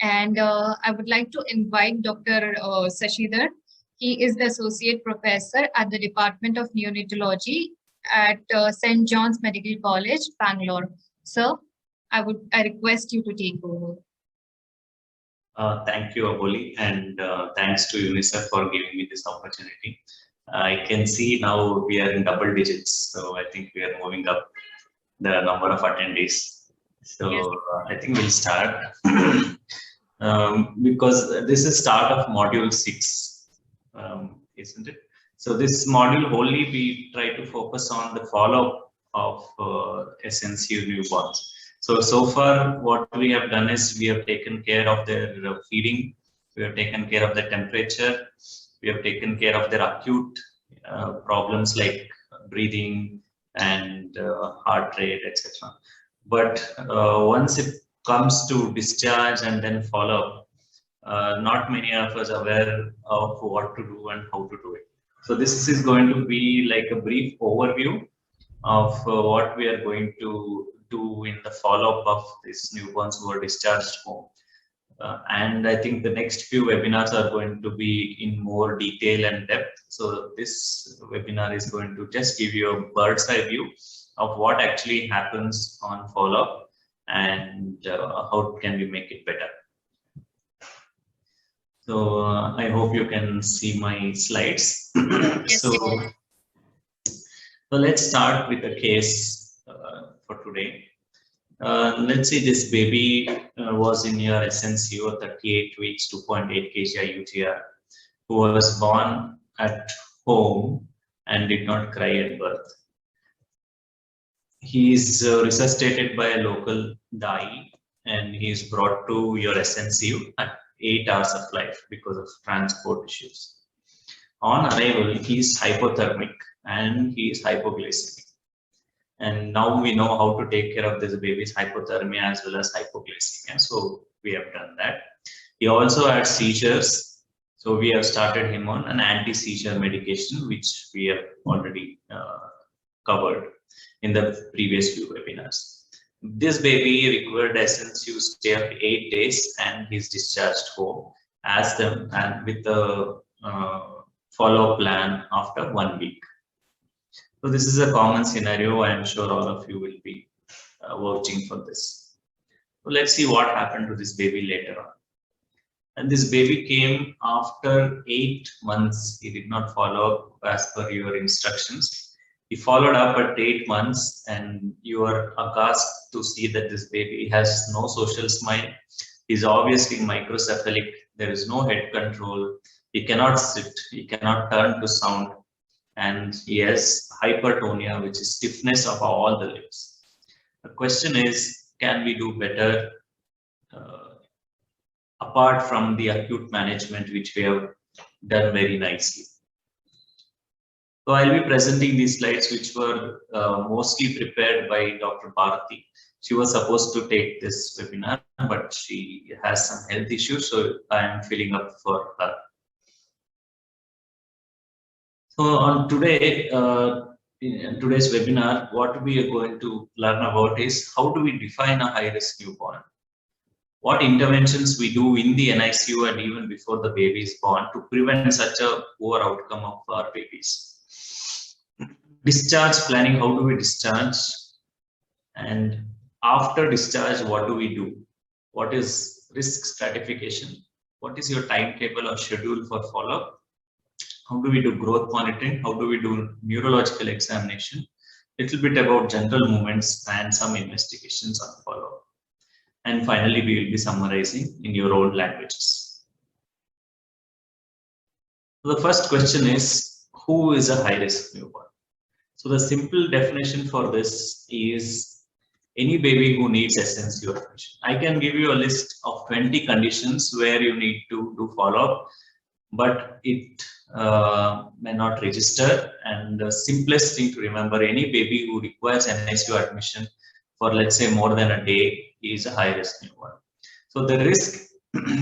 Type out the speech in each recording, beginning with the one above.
And I would like to invite Dr. Sashidhar. He is the Associate Professor at the Department of Neonatology at St. John's Medical College, Bangalore. Sir, I request you to take over. Thank you, Aboli, and thanks to UNICEF for giving me this opportunity. I can see now we are in double digits, so I think we are moving up the number of attendees. So Yes. I think we'll start because this is start of module 6, isn't it? So this module wholly we try to focus on the follow-up of SNCU newborns. So far what we have done is we have taken care of their feeding, we have taken care of the temperature, we have taken care of their acute problems like breathing and heart rate, etc. But once it comes to discharge and then follow up, not many of us are aware of what to do and how to do it. So this is going to be like a brief overview of what we are going to do in the follow-up of these newborns who are discharged home. And I think the next few webinars are going to be in more detail and depth. So this webinar is going to just give you a bird's eye view of what actually happens on follow-up and how can we make it better. So I hope you can see my slides. Yes, So let's start with a case for today. Let's say this baby was in your SNCU, 38 weeks, 2.8 kg IUTR, who was born at home and did not cry at birth. He is resuscitated by a local DAI and he is brought to your SNCU at 8 hours of life because of transport issues. On arrival, he is hypothermic and he is hypoglycemic. And now we know how to take care of this baby's hypothermia as well as hypoglycemia. So we have done that. He also had seizures. So we have started him on an anti-seizure medication, which we have already covered in the previous few webinars. This baby required SNCU stay of 8 days and he's discharged home as them and with the follow-up plan after 1 week. So this is a common scenario. I am sure all of you will be vouching for this. So let's see what happened to this baby later on. And this baby came after 8 months. He did not follow up as per your instructions. He followed up at 8 months and you are aghast to see that this baby has no social smile. He's obviously microcephalic. There is no head control. He cannot sit. He cannot turn to sound. And he has hypertonia, which is stiffness of all the limbs. The question is, can we do better apart from the acute management, which we have done very nicely? So I'll be presenting these slides, which were mostly prepared by Dr. Bharati. She was supposed to take this webinar, but she has some health issues, so I am filling up for her. So on today, in today's webinar, what we are going to learn about is how do we define a high-risk newborn? What interventions we do in the NICU and even before the baby is born to prevent such a poor outcome of our babies. Discharge planning, how do we discharge? And after discharge, what do we do? What is risk stratification? What is your timetable or schedule for follow-up? How do we do growth monitoring? How do we do neurological examination? Little bit about general movements and some investigations on follow-up. And finally, we will be summarizing in your own languages. So the first question is, who is a high-risk newborn? So the simple definition for this is any baby who needs SNCU attention. I can give you a list of 20 conditions where you need to do follow-up, but it may not register. And the simplest thing to remember, any baby who requires NICU admission for, let's say, more than a day is a high-risk newborn. So the risk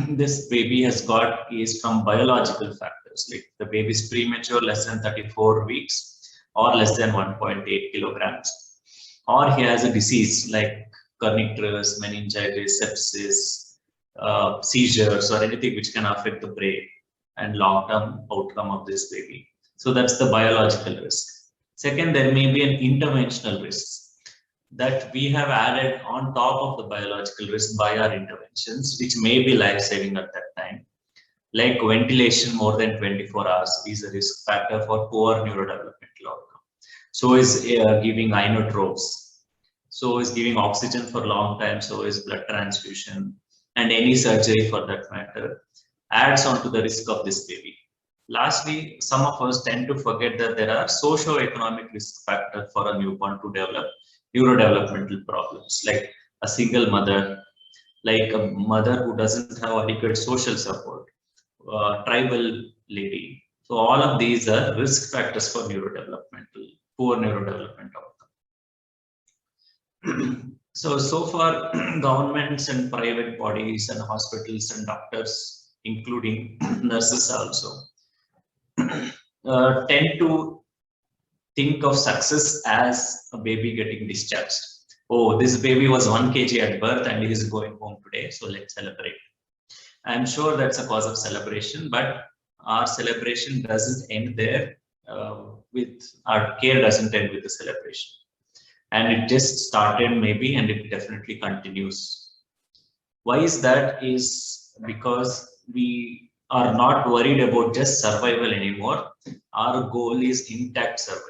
this baby has got is from biological factors, like the baby is premature, less than 34 weeks, or less than 1.8 kilograms, or he has a disease like kernicterus, meningitis, sepsis, seizures or anything which can affect the brain and long-term outcome of this baby. So that's the biological risk. Second, there may be an interventional risk that we have added on top of the biological risk by our interventions, which may be life-saving at that time. Like ventilation more than 24 hours is a risk factor for poor neurodevelopmental outcome. So is giving inotropes. So is giving oxygen for a long time. So is blood transfusion and any surgery for that matter adds on to the risk of this baby. Lastly, some of us tend to forget that there are socio-economic risk factors for a newborn to develop neurodevelopmental problems, like a single mother, like a mother who doesn't have adequate social support, tribal lady. So all of these are risk factors for poor neurodevelopment outcome. So far, governments and private bodies and hospitals and doctors, including nurses also, tend to think of success as a baby getting discharged. Oh, this baby was 1 kg at birth and he is going home today, so let's celebrate. I'm sure that's a cause of celebration, but our celebration doesn't end there. With our care doesn't end with the celebration, and it just started maybe, and it definitely continues. Why is that? Is because we are not worried about just survival anymore. Our goal is intact survival.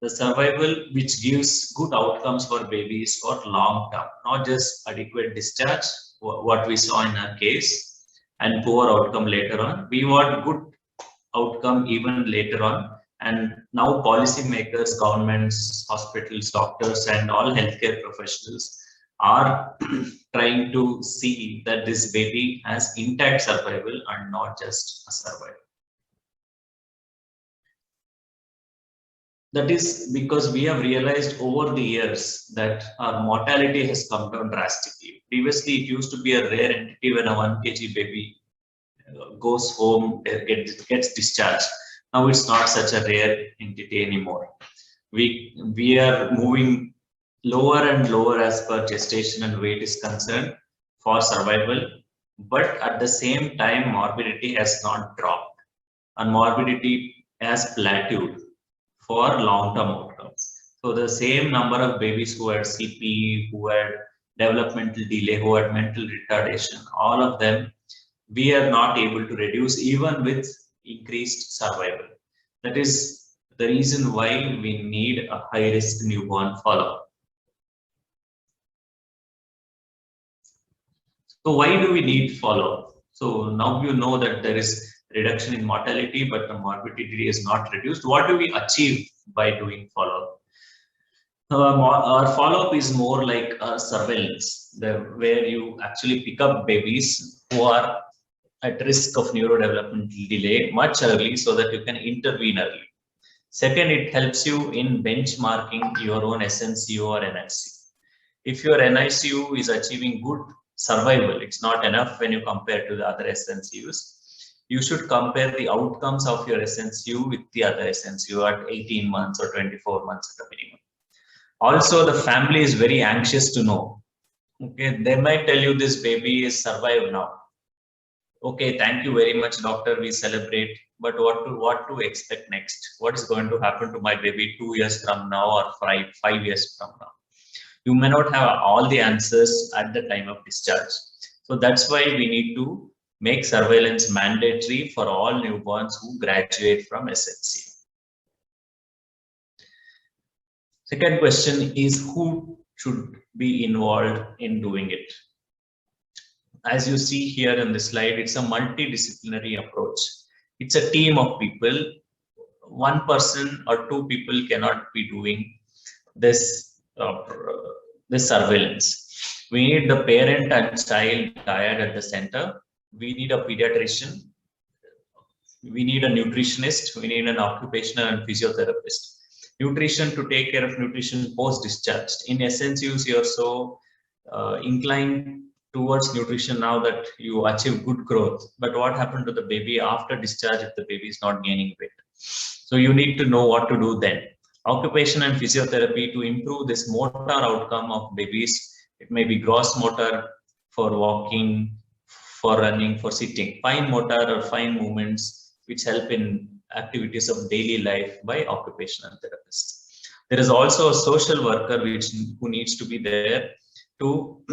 The survival which gives good outcomes for babies for long term, not just adequate discharge, what we saw in our case, and poor outcome later on. We want good outcome even later on. And now policymakers, governments, hospitals, doctors, and all healthcare professionals are trying to see that this baby has intact survival and not just a survival. That is because we have realized over the years that our mortality has come down drastically. Previously, it used to be a rare entity when a 1 kg baby goes home, gets discharged. Now it's not such a rare entity anymore. We are moving lower and lower as per gestation and weight is concerned for survival, but at the same time, morbidity has not dropped and morbidity has plateaued for long-term outcomes. So the same number of babies who had CP, who had developmental delay, who had mental retardation, all of them, we are not able to reduce even with increased survival. That is the reason why we need a high-risk newborn follow-up. So why do we need follow-up? So now you know that there is reduction in mortality, but the morbidity is not reduced. What do we achieve by doing follow-up? Our follow-up is more like a surveillance, where you actually pick up babies who are at risk of neurodevelopmental delay much early so that you can intervene early. Second, it helps you in benchmarking your own SNCU or NICU. If your NICU is achieving good survival, it's not enough when you compare to the other SNCUs. You should compare the outcomes of your SNCU with the other SNCU at 18 months or 24 months at the minimum. Also, the family is very anxious to know. Okay, they might tell you this baby is survived now. Okay, thank you very much, doctor. We celebrate. But what to expect next? What is going to happen to my baby 2 years from now or 5 years from now? You may not have all the answers at the time of discharge. So that's why we need to make surveillance mandatory for all newborns who graduate from SNCU. Second question is, who should be involved in doing it? As you see here in the slide, it's a multidisciplinary approach. It's a team of people. One person or two people cannot be doing this, this surveillance. We need the parent and child dyad at the center. We need a pediatrician. We need a nutritionist. We need an occupational and physiotherapist. Nutrition to take care of nutrition post-discharge. In SNCUs, you're so inclined towards nutrition now that you achieve good growth. But what happened to the baby after discharge if the baby is not gaining weight? So you need to know what to do then. Occupation and physiotherapy to improve this motor outcome of babies. It may be gross motor, for walking, for running, for sitting. Fine motor or fine movements which help in activities of daily life by occupational therapists. There is also a social worker who needs to be there to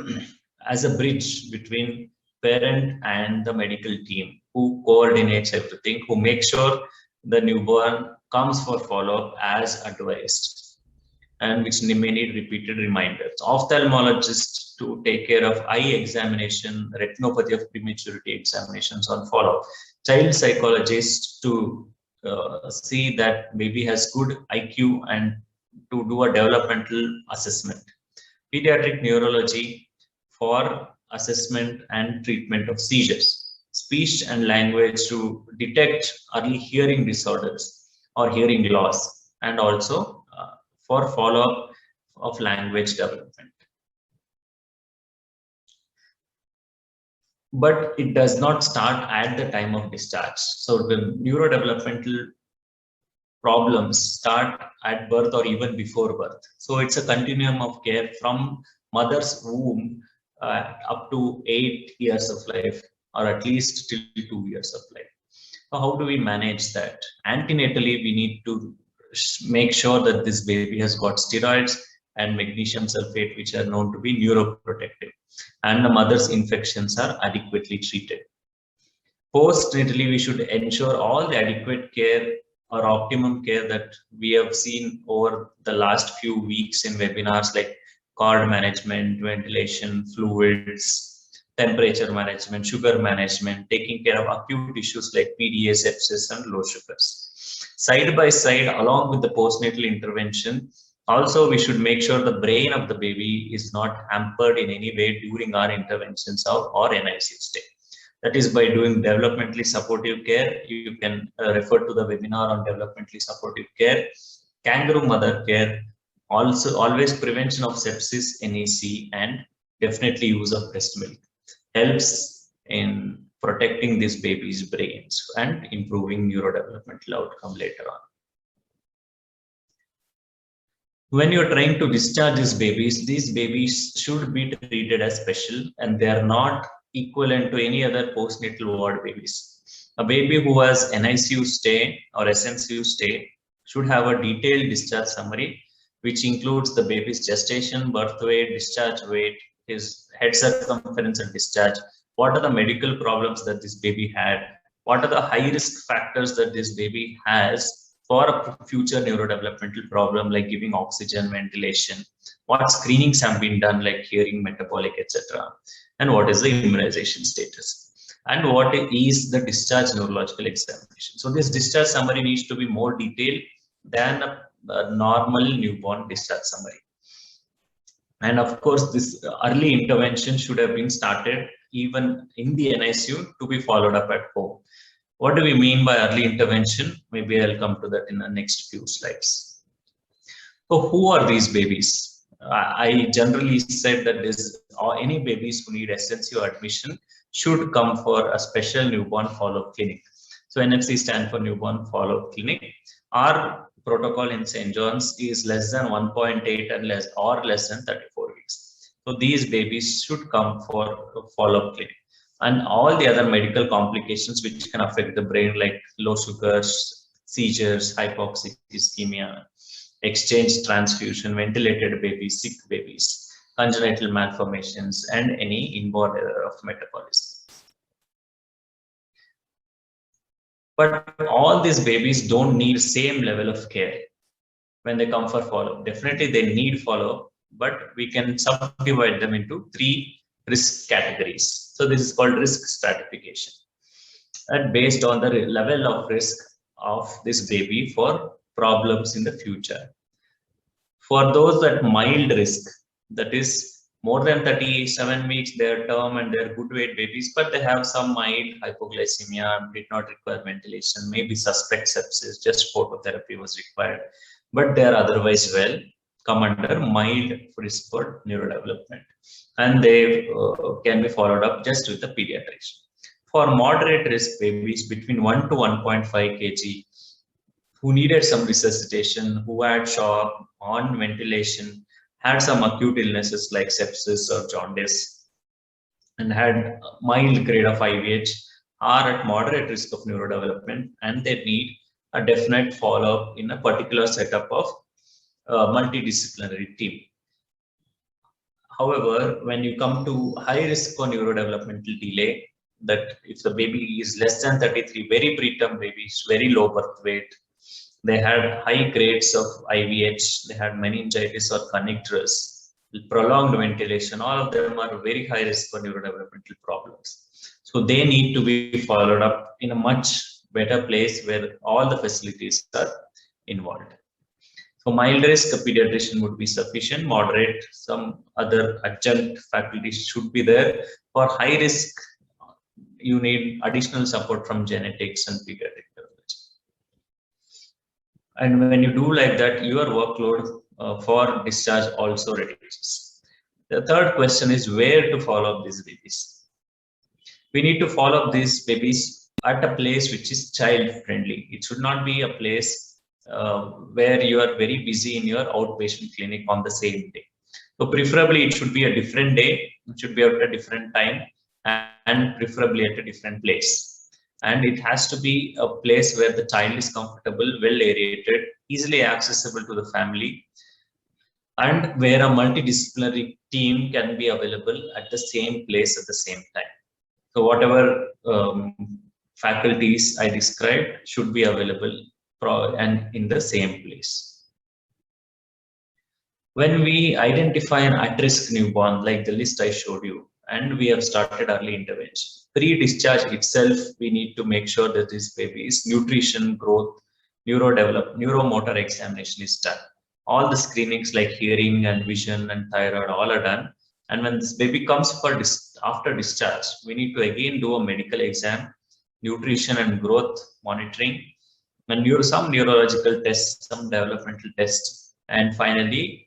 as a bridge between parent and the medical team, who coordinates everything, who makes sure the newborn comes for follow-up as advised, and which may need repeated reminders. Ophthalmologist to take care of eye examination, retinopathy of prematurity examinations on follow-up. Child psychologist to see that baby has good IQ and to do a developmental assessment. Pediatric neurology for assessment and treatment of seizures. Speech and language to detect early hearing disorders or hearing loss, and also for follow-up of language development. But it does not start at the time of discharge. So the neurodevelopmental problems start at birth or even before birth. So it's a continuum of care from mother's womb up to 8 years of life, or at least till 2 years of life. So how do we manage that? Antenatally, we need to make sure that this baby has got steroids and magnesium sulfate, which are known to be neuroprotective, and the mother's infections are adequately treated. Postnatally, we should ensure all the adequate care or optimum care that we have seen over the last few weeks in webinars, like cord management, ventilation, fluids, temperature management, sugar management, taking care of acute issues like PDA, sepsis, and low sugars. Side by side, along with the postnatal intervention, also we should make sure the brain of the baby is not hampered in any way during our interventions or NICU stay. That is by doing developmentally supportive care. You can refer to the webinar on developmentally supportive care, kangaroo mother care, also always prevention of sepsis, NEC, and definitely use of breast milk helps in protecting this baby's brains and improving neurodevelopmental outcome later on. When you're trying to discharge these babies should be treated as special, and they are not equivalent to any other postnatal ward babies. A baby who has NICU stay or SNCU stay should have a detailed discharge summary, which includes the baby's gestation, birth weight, discharge weight, his head circumference at discharge, what are the medical problems that this baby had, what are the high risk factors that this baby has for a future neurodevelopmental problem like giving oxygen, ventilation, what screenings have been done like hearing, metabolic, etc., and what is the immunization status, and what is the discharge neurological examination. So this discharge summary needs to be more detailed than a normal newborn discharge summary. And of course, this early intervention should have been started even in the NICU to be followed up at home. What do we mean by early intervention? Maybe I'll come to that in the next few slides. So who are these babies? I generally said that any babies who need SNCU admission should come for a special newborn follow-up clinic. So NFC stands for newborn follow-up clinic. Our protocol in St. John's is less than 1.8 and less than 34 weeks. So these babies should come for a follow-up clinic. And all the other medical complications which can affect the brain, like low sugars, seizures, hypoxic ischemia, exchange transfusion, ventilated babies, sick babies, congenital malformations, and any inborn error of metabolism. But all these babies don't need same level of care when they come for follow-up. Definitely they need follow-up, but we can subdivide them into 3 risk categories. So this is called risk stratification, and based on the level of risk of this baby for problems in the future. For those that mild risk, that is more than 37 weeks, their term and their good weight babies, but they have some mild hypoglycemia, did not require ventilation, maybe suspect sepsis, just phototherapy was required, but they are otherwise well, come under mild risk for neurodevelopment, and they can be followed up just with the pediatrician. For moderate risk babies between 1 to 1.5 kg, who needed some resuscitation, who had shock, on ventilation, had some acute illnesses like sepsis or jaundice, and had a mild grade of IVH are at moderate risk of neurodevelopment, and they need a definite follow-up in a particular setup of multidisciplinary team. However, when you come to high risk for neurodevelopmental delay, that if the baby is less than 33, very preterm babies, very low birth weight, they had high grades of IVH, they had meningitis or connectors, prolonged ventilation, all of them are very high risk for neurodevelopmental problems. So they need to be followed up in a much better place where all the facilities are involved. So mild risk, a pediatrician would be sufficient. Moderate, some other adjunct faculties should be there. For high risk, you need additional support from genetics and pediatric neurology. And when you do like that, your workload for discharge also reduces. The third question is where to follow up these babies. We need to follow up these babies at a place which is child friendly. It should not be a place where you are very busy in your outpatient clinic on the same day. So preferably it should be a different day, it should be at a different time, and preferably at a different place. And it has to be a place where the child is comfortable, well aerated, easily accessible to the family, and where a multidisciplinary team can be available at the same place at the same time. So whatever faculties I described should be available and in the same place. When we identify an at-risk newborn, like the list I showed you, and we have started early intervention, pre-discharge itself, we need to make sure that this baby's nutrition, growth, neuromotor examination is done. All the screenings like hearing and vision and thyroid, all are done. And when this baby comes for after discharge, we need to again do a medical exam, nutrition and growth monitoring, and some neurological tests, some developmental tests, and finally,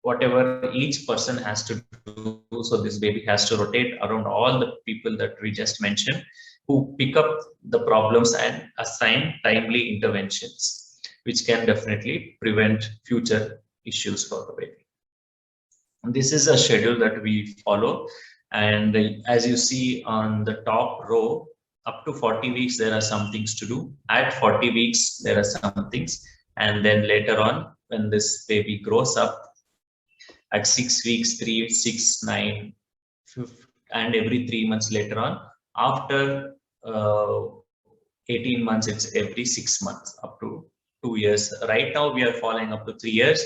whatever each person has to do. So this baby has to rotate around all the people that we just mentioned, who pick up the problems and assign timely interventions, which can definitely prevent future issues for the baby. And this is a schedule that we follow. And as you see on the top row, up to 40 weeks, there are some things to do. At 40 weeks, there are some things. And then later on, when this baby grows up, at 6 weeks, 3, 6, 9, 15, and every 3 months later on, after 18 months, it's every 6 months, up to 2 years. Right now, we are following up to 3 years,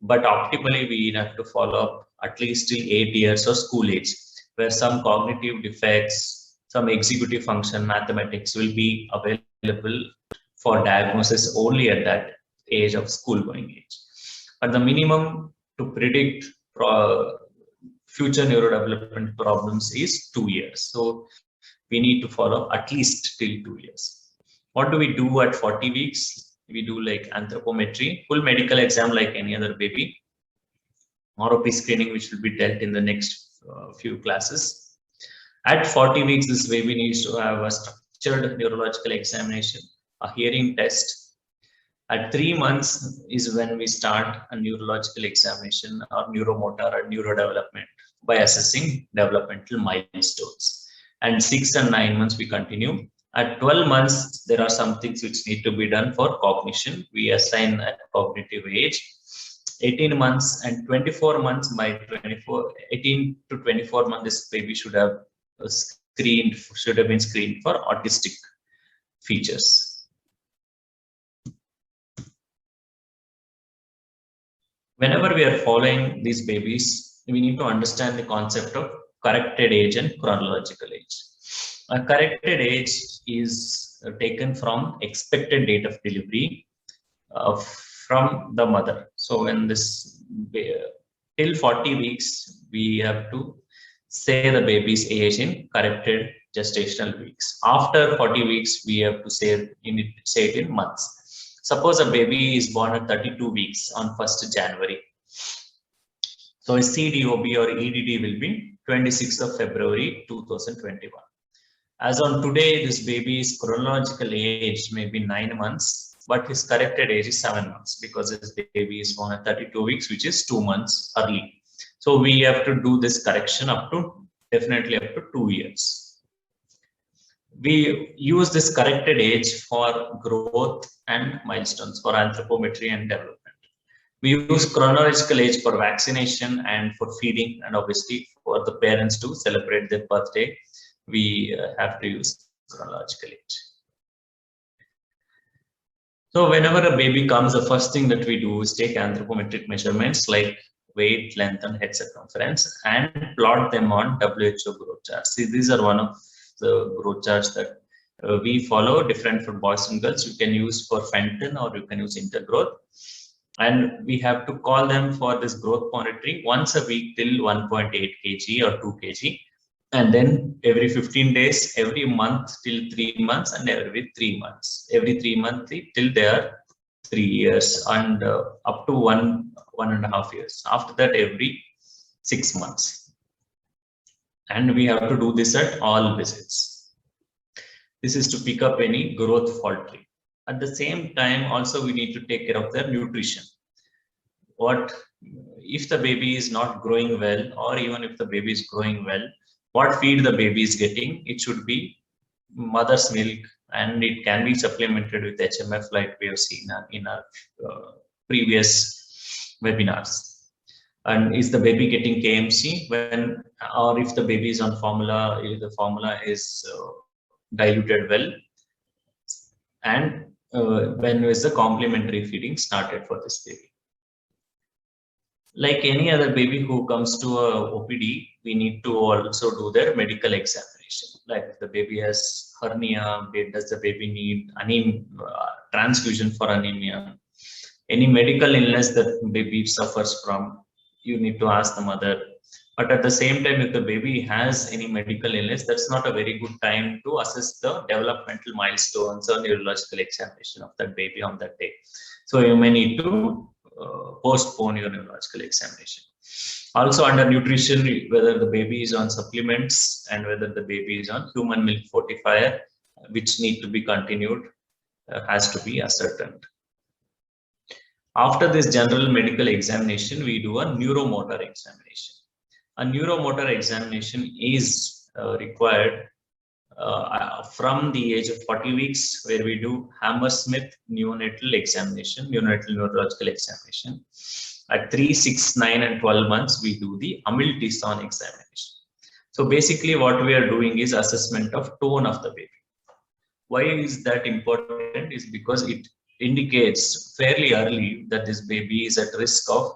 but optimally, we have to follow up at least till 8 years or school age, where some cognitive defects, some executive function mathematics will be available for diagnosis only at that age of school going age. But the minimum to predict future neurodevelopment problems is 2 years. So we need to follow at least till 2 years. What do we do at 40 weeks? We do like anthropometry, full medical exam like any other baby, ROP screening, which will be dealt in the next few classes. At 40 weeks, this baby needs to have a structured neurological examination, a hearing test. At 3 months is when we start a neurological examination or neuromotor or neurodevelopment by assessing developmental milestones. And 6 and 9 months we continue. At 12 months, there are some things which need to be done for cognition. We assign at cognitive age. 18 months and 24 months, by 18 to 24 months, this baby should have been screened for autistic features. Whenever we are following these babies, we need to understand the concept of corrected age and chronological age. A corrected age is taken from expected date of delivery from the mother. So when this till 40 weeks, we have to say the baby's age in corrected gestational weeks. After 40 weeks, we have to say it in months. Suppose a baby is born at 32 weeks on 1st January. So a CDOB or EDD will be 26th of February 2021. As on today, this baby's chronological age may be 9 months, but his corrected age is 7 months because his baby is born at 32 weeks, which is 2 months early. So we have to do this correction up to definitely up to 2 years. We use this corrected age for growth and milestones for anthropometry and development. We use chronological age for vaccination and for feeding, and obviously for the parents to celebrate their birthday, we have to use chronological age. So whenever a baby comes, the first thing that we do is take anthropometric measurements like weight, length, and head circumference and plot them on WHO growth charts. See, these are one of the growth charts that we follow, different for boys and girls. You can use for Fenton or you can use intergrowth. And we have to call them for this growth monitoring once a week till 1.8 kg or 2 kg. And then every 15 days, every month till 3 months, and every 3 months. Every 3 months till they are 3 years and up to 1.5 years. After that, every 6 months. And we have to do this at all visits. This is to pick up any growth faltering. At the same time, also we need to take care of their nutrition. What if the baby is not growing well, or even if the baby is growing well, what feed the baby is getting? It should be mother's milk, and it can be supplemented with HMF like we have seen in our previous webinars. And is the baby getting KMC when, or if the baby is on formula, if the formula is diluted well, and when is the complementary feeding started for this baby? Like any other baby who comes to a OPD, we need to also do their medical examination. Like if the baby has hernia, does the baby need transfusion for anemia? Any medical illness that baby suffers from, you need to ask the mother. But at the same time, if the baby has any medical illness, that's not a very good time to assess the developmental milestones or neurological examination of that baby on that day. So you may need to postpone your neurological examination. Also under nutrition, whether the baby is on supplements and whether the baby is on human milk fortifier, which need to be continued, has to be ascertained. After this general medical examination, we do a neuromotor examination. A neuromotor examination is required from the age of 40 weeks, where we do Hammersmith neonatal examination, neonatal neurological examination. At 3, 6, 9, and 12 months, we do the Hamilton examination. So basically what we are doing is assessment of tone of the baby. Why is that important? Is because it indicates fairly early that this baby is at risk of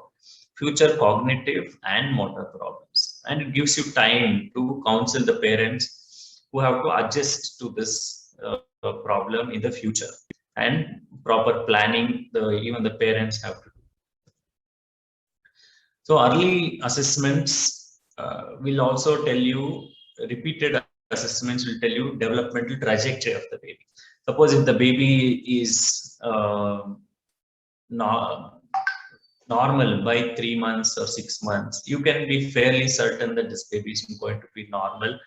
future cognitive and motor problems. And it gives you time to counsel the parents who have to adjust to this problem in the future, and proper planning even the parents have to do. So early assessments will also tell you, repeated assessments will tell you developmental trajectory of the baby. Suppose if the baby is normal by 3 months or 6 months, you can be fairly certain that this baby is going to be normal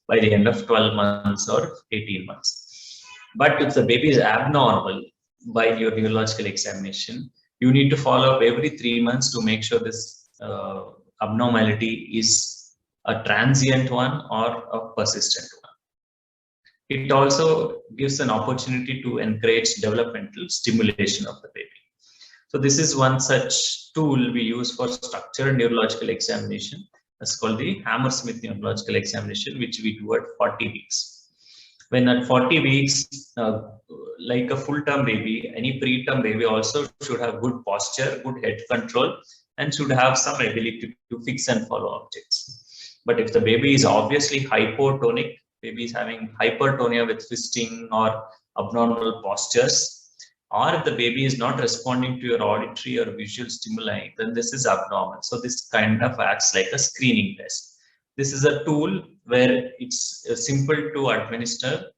by the end of 12 months or 18 months. But if the baby is abnormal by your neurological examination, you need to follow up every 3 months to make sure this abnormality is a transient one or a persistent one. It also gives an opportunity to encourage developmental stimulation of the baby. So this is one such tool we use for structured neurological examination. That's called the Hammersmith neurological examination, which we do at 40 weeks. When at 40 weeks, like a full-term baby, any preterm baby also should have good posture, good head control, and should have some ability to fix and follow objects. But if the baby is obviously hypotonic, baby is having hypertonia with fisting or abnormal postures, or if the baby is not responding to your auditory or visual stimuli, then this is abnormal. So this kind of acts like a screening test. This is a tool where it's simple to administer.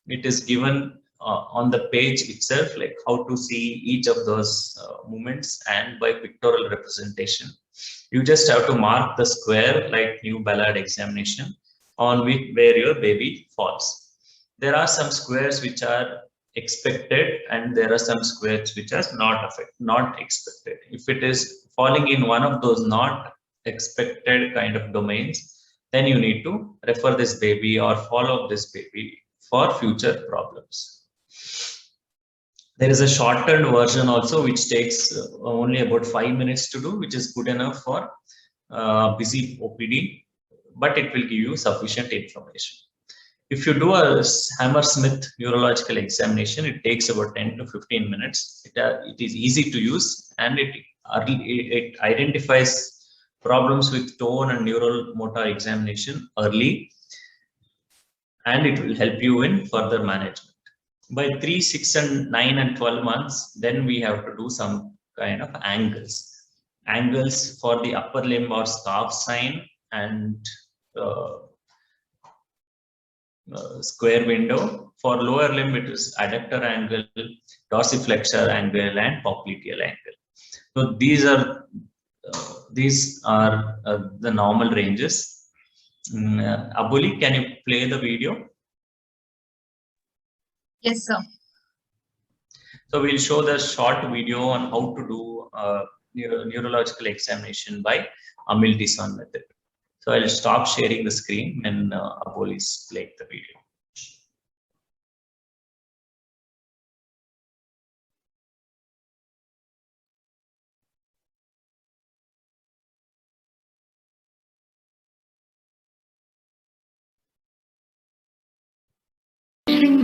It is given on the page itself, like how to see each of those movements, and by pictorial representation. You just have to mark the square like New Ballard examination on where your baby falls. There are some squares which are expected, and there are some squares which are not expected. If it is falling in one of those not expected kind of domains, then you need to refer this baby or follow up this baby for future problems. There is a shortened version also, which takes only about 5 minutes to do, which is good enough for busy OPD, but it will give you sufficient information. If you do a Hammersmith neurological examination, it takes about 10 to 15 minutes. It is easy to use, and it identifies problems with tone and neural motor examination early, and it will help you in further management. By 3, 6, and 9 and 12 months, then we have to do some kind of angles. Angles for the upper limb or scarf sign and square window. For lower limb, it is adductor angle, dorsiflexor angle, and popliteal angle. So these are the normal ranges. Abuli, can you play the video? Yes, sir. So we'll show the short video on how to do neurological examination by Amil-Dison method. So I'll stop sharing the screen when Abuli is playing the video.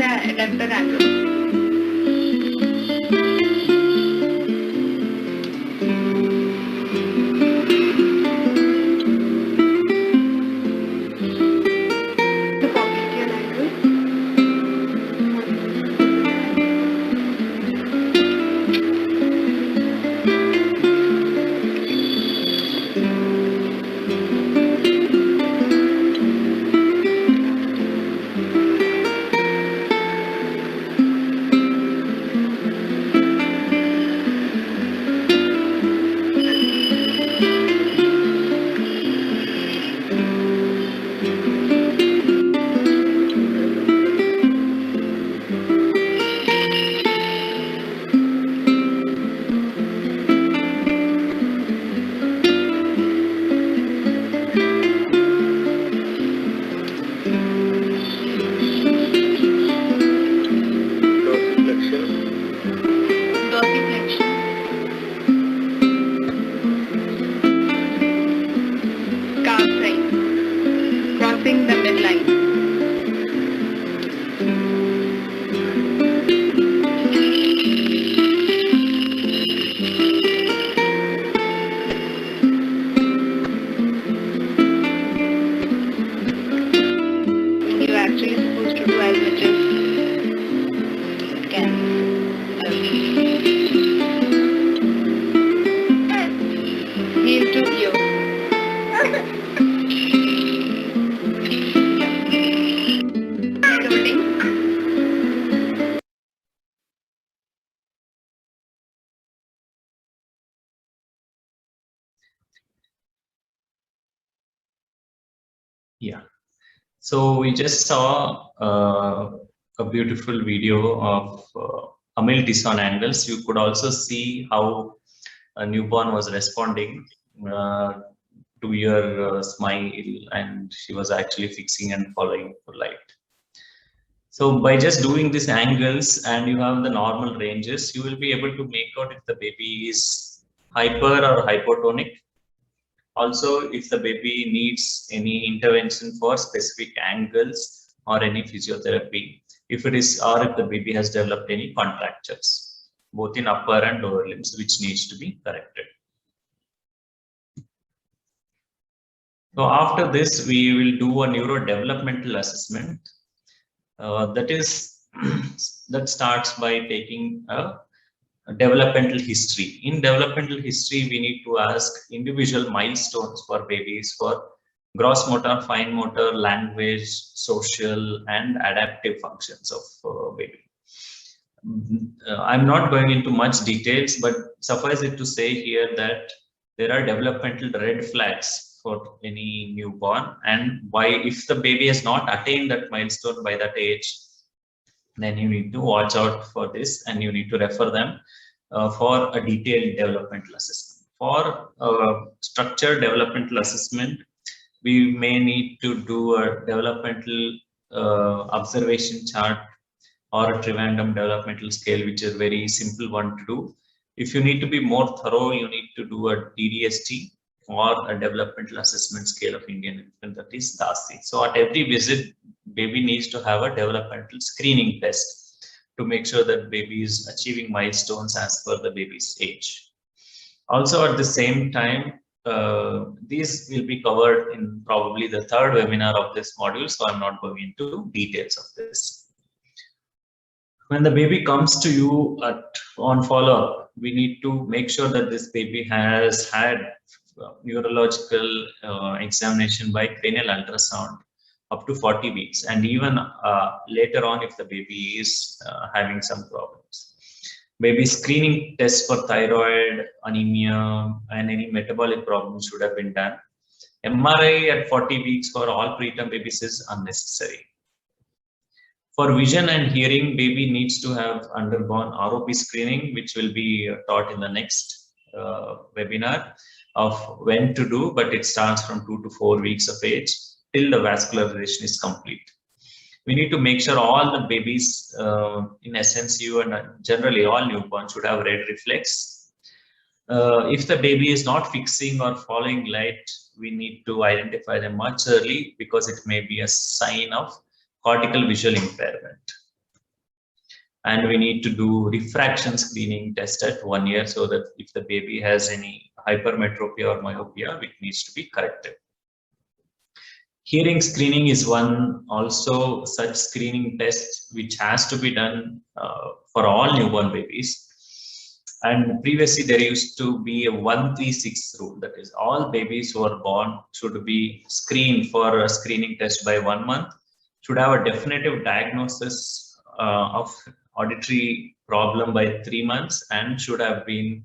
The adductor angle. Yeah, so we just saw a beautiful video of Amil-Dison angles. You could also see how a newborn was responding to your smile, and she was actually fixing and following for light. So by just doing these angles and you have the normal ranges, you will be able to make out if the baby is hyper or hypotonic. Also, if the baby needs any intervention for specific angles or any physiotherapy, if it is, or if the baby has developed any contractures, both in upper and lower limbs, which needs to be corrected. So after this, we will do a neurodevelopmental assessment. That starts by taking a developmental history. In developmental history, we need to ask individual milestones for babies for gross motor, fine motor, language, social, and adaptive functions of baby. I'm not going into much details, but suffice it to say here that there are developmental red flags for any newborn, and why, if the baby has not attained that milestone by that age, then you need to watch out for this, and you need to refer them for a detailed developmental assessment. For structured developmental assessment, we may need to do a developmental observation chart or a Trivandrum developmental scale, which is a very simple one to do. If you need to be more thorough, you need to do a DDST or a developmental assessment scale of Indian infant, that is DASI. So at every visit, baby needs to have a developmental screening test to make sure that baby is achieving milestones as per the baby's age. Also at the same time, these will be covered in probably the third webinar of this module, so I'm not going into details of this. When the baby comes to you on follow-up, we need to make sure that this baby has had neurological examination by cranial ultrasound up to 40 weeks, and even later on if the baby is having some problems. Baby screening tests for thyroid, anemia, and any metabolic problems should have been done. MRI at 40 weeks for all preterm babies is unnecessary. For vision and hearing, baby needs to have undergone ROP screening, which will be taught in the next webinar of when to do, but it starts from 2 to 4 weeks of age till the vascularization is complete. We need to make sure all the babies in SNCU and generally all newborns should have red reflex. If the baby is not fixing or following light, we need to identify them much early because it may be a sign of cortical visual impairment. And we need to do refraction screening test at 1 year so that if the baby has any hypermetropia or myopia, it needs to be corrected. Hearing screening is one also such screening test which has to be done for all newborn babies. And previously there used to be a 1-3-6 rule, that is all babies who are born should be screened for a screening test by 1 month, should have a definitive diagnosis of auditory problem by 3 months, and should have been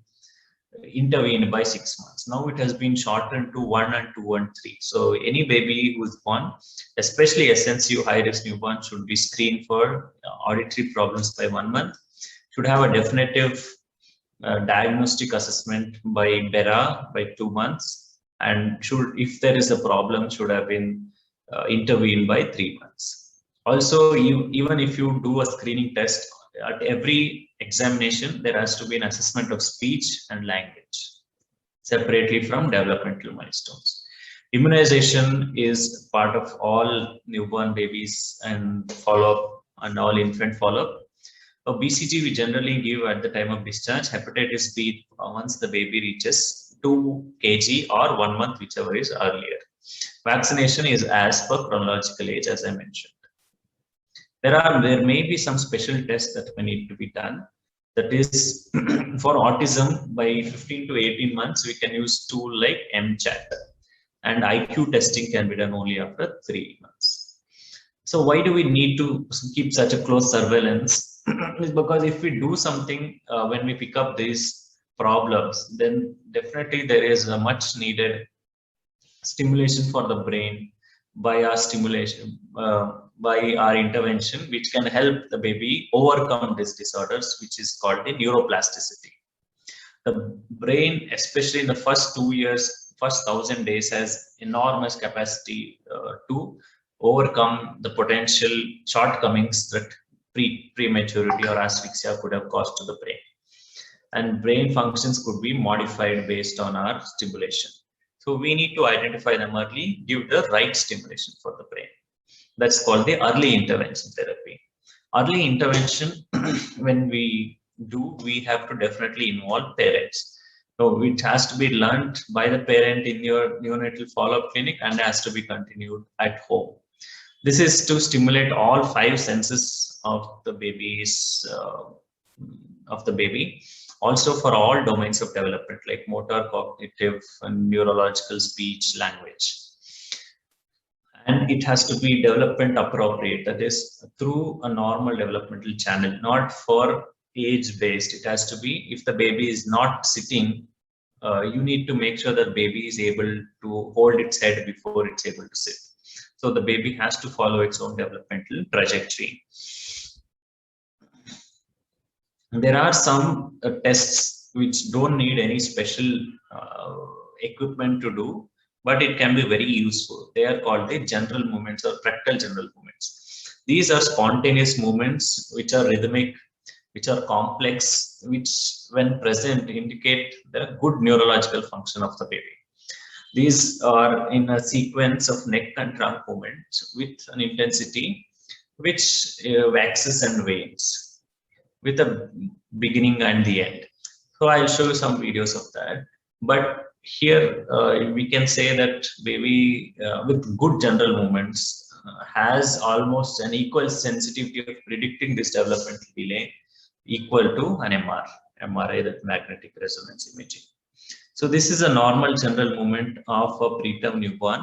intervened by 6 months. Now it has been shortened to 1 and 2 and 3. So any baby who is born, especially SNCU high-risk newborn, should be screened for auditory problems by 1 month, should have a definitive diagnostic assessment by BERA by 2 months, and should, if there is a problem, should have been intervened by 3 months. Also, even if you do a screening test, at every examination, there has to be an assessment of speech and language separately from developmental milestones. Immunization is part of all newborn babies and follow-up and all infant follow-up. BCG we generally give at the time of discharge. Hepatitis B once the baby reaches 2 kg or 1 month, whichever is earlier. Vaccination is as per chronological age, as I mentioned. There may be some special tests that may need to be done. That is, for autism, by 15 to 18 months, we can use tool like MChat, and IQ testing can be done only after 3 months. So why do we need to keep such a close surveillance? Is because if we do something when we pick up these problems, then definitely there is a much needed stimulation for the brain by our stimulation, by our intervention, which can help the baby overcome these disorders, which is called the neuroplasticity. The brain, especially in the first 2 years, first 1,000 days, has enormous capacity to overcome the potential shortcomings that prematurity or asphyxia could have caused to the brain. And brain functions could be modified based on our stimulation. So we need to identify them early, give the right stimulation for the brain. That's called the early intervention therapy. Early intervention, when we do, we have to definitely involve parents. So it has to be learned by the parent in your neonatal follow-up clinic and has to be continued at home. This is to stimulate all 5 senses of the baby's baby. Also for all domains of development like motor, cognitive, and neurological, speech, language. And it has to be development appropriate, that is through a normal developmental channel, not for age based. It has to be, if the baby is not sitting, you need to make sure that baby is able to hold its head before it's able to sit. So the baby has to follow its own developmental trajectory. There are some tests which don't need any special equipment to do, but it can be very useful. They are called the general movements or rectal general movements. These are spontaneous movements which are rhythmic, which are complex, which when present indicate the good neurological function of the baby. These are in a sequence of neck and trunk movements with an intensity which waxes and wanes with a beginning and the end. So I'll show you some videos of that. But here we can say that baby with good general movements has almost an equal sensitivity of predicting this developmental delay equal to an MRI, that magnetic resonance imaging. So this is a normal general movement of a preterm newborn.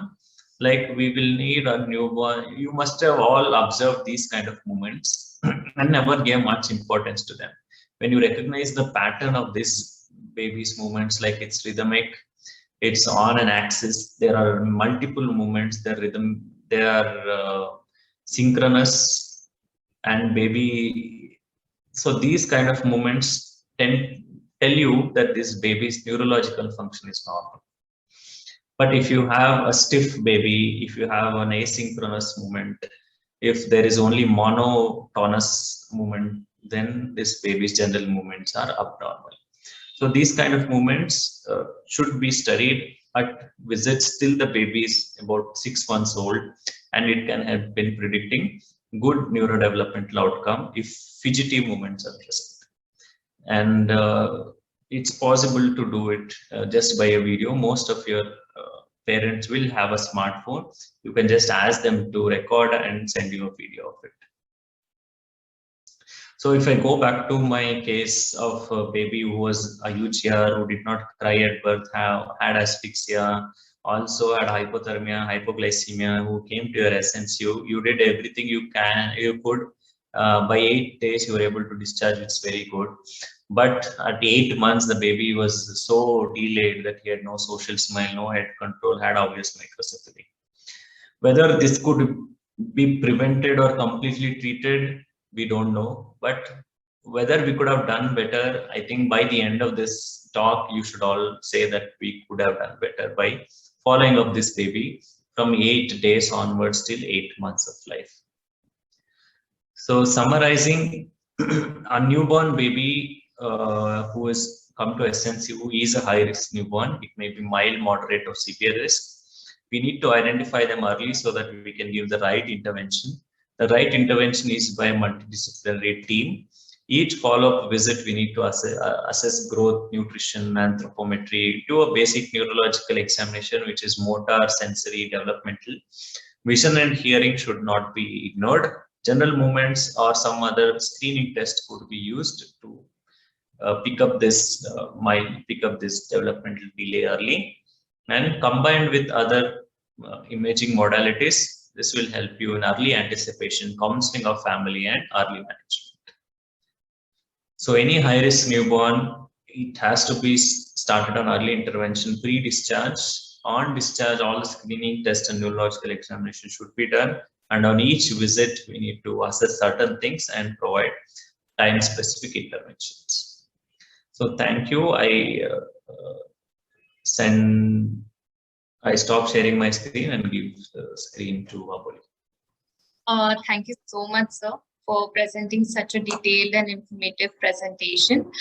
Like we will need a newborn, you must have all observed these kind of movements and never gave much importance to them. When you recognize the pattern of this baby's movements, like it's rhythmic, it's on an axis, there are multiple movements, they are synchronous, and baby, so these kind of movements tell you that this baby's neurological function is normal. But if you have a stiff baby, if you have an asynchronous movement, if there is only monotonous movement, then this baby's general movements are abnormal. So these kind of movements should be studied at visits till the baby is about 6 months old, and it can have been predicting good neurodevelopmental outcome if fidgety movements are present. And it's possible to do it just by a video. Most of your parents will have a smartphone. You can just ask them to record and send you a video of it. So if I go back to my case of a baby who was eugia, who did not cry at birth, had asphyxia, also had hypothermia, hypoglycemia, who came to your SNCU, you did everything you could. By 8 days, you were able to discharge. It's very good. But at 8 months, the baby was so delayed that he had no social smile, no head control, had obvious microcephaly. Whether this could be prevented or completely treated, we don't know. But whether we could have done better, I think by the end of this talk, you should all say that we could have done better by following up this baby from 8 days onwards till 8 months of life. So summarizing, a newborn baby who has come to SNC, who is a high-risk newborn, it may be mild, moderate, or severe risk. We need to identify them early so that we can give the right intervention. The right intervention is by a multidisciplinary team. Each follow-up visit, we need to assess growth, nutrition, anthropometry, do a basic neurological examination, which is motor, sensory, developmental. Vision and hearing should not be ignored. General movements or some other screening test could be used to pick up this developmental delay early, and combined with other imaging modalities, this will help you in early anticipation, counseling of family, and early management. So any high-risk newborn, it has to be started on early intervention pre-discharge. On discharge, all the screening tests and neurological examination should be done. And on each visit, we need to assess certain things and provide time-specific interventions. So thank you. I stop sharing my screen and give the screen to Aboli. Thank you so much, sir, for presenting such a detailed and informative presentation.